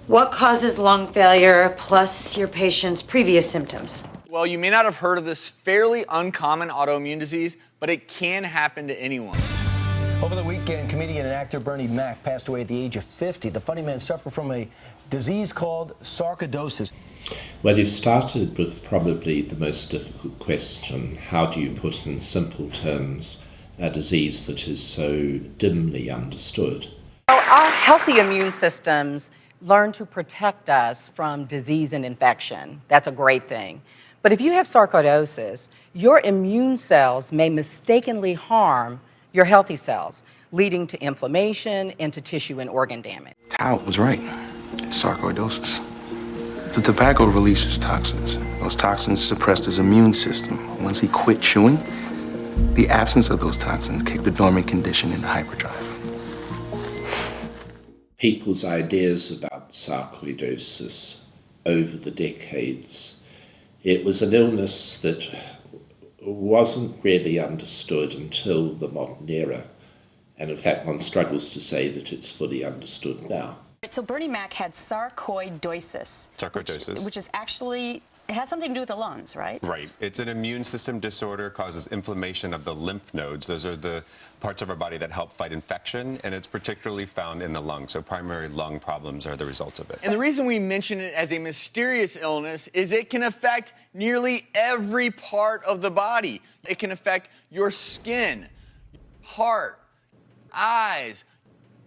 What causes lung failure plus your patient's previous symptoms? Well, you may not have heard of this fairly uncommon autoimmune disease, but it can happen to anyone. Over the weekend, comedian and actor Bernie Mac passed away at the age of 50. The funny man suffered from a disease called sarcoidosis. Well, you've started with probably the most difficult question. How do you put in simple terms a disease that is so dimly understood? Well, our healthy immune systems learn to protect us from disease and infection. That's a great thing. But if you have sarcoidosis, your immune cells may mistakenly harm your healthy cells, leading to inflammation and to tissue and organ damage. Tout was right. It's sarcoidosis. The tobacco releases toxins. Those toxins suppressed his immune system. Once he quit chewing, the absence of those toxins kicked a dormant condition into hyperdrive. People's ideas about sarcoidosis over the decades, it was an illness that wasn't really understood until the modern era. And in fact, one struggles to say that it's fully understood now. So Bernie Mac had sarcoidosis. Sarcoidosis. Which is actually, it has something to do with the lungs, right? Right. It's an immune system disorder, causes inflammation of the lymph nodes. Those are the parts of our body that help fight infection, and it's particularly found in the lungs. So primary lung problems are the result of it. And the reason we mention it as a mysterious illness is it can affect nearly every part of the body. It can affect your skin, heart, eyes,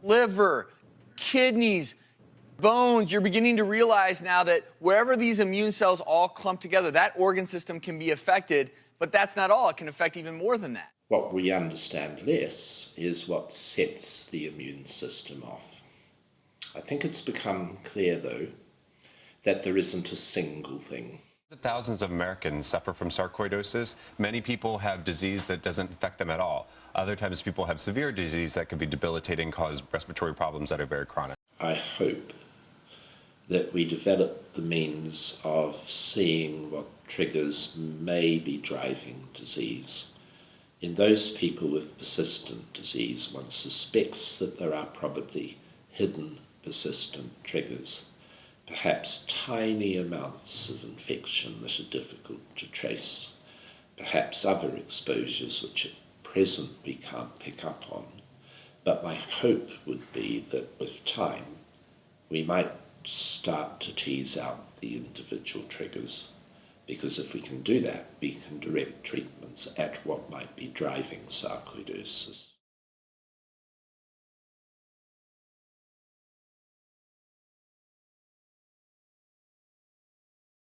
liver, kidneys, bones. You're beginning to realize now that wherever these immune cells all clump together, that organ system can be affected, but that's not all. It can affect even more than that. What we understand less is what sets the immune system off. I think it's become clear, though, that there isn't a single thing. Thousands of Americans suffer from sarcoidosis. Many people have disease that doesn't affect them at all. Other times people have severe disease that can be debilitating, cause respiratory problems that are very chronic. I hope that we develop the means of seeing what triggers may be driving disease. In those people with persistent disease, one suspects that there are probably hidden persistent triggers, perhaps tiny amounts of infection that are difficult to trace, perhaps other exposures which at present we can't pick up on. But my hope would be that with time we might start to tease out the individual triggers, because if we can do that, we can direct treatments at what might be driving sarcoidosis.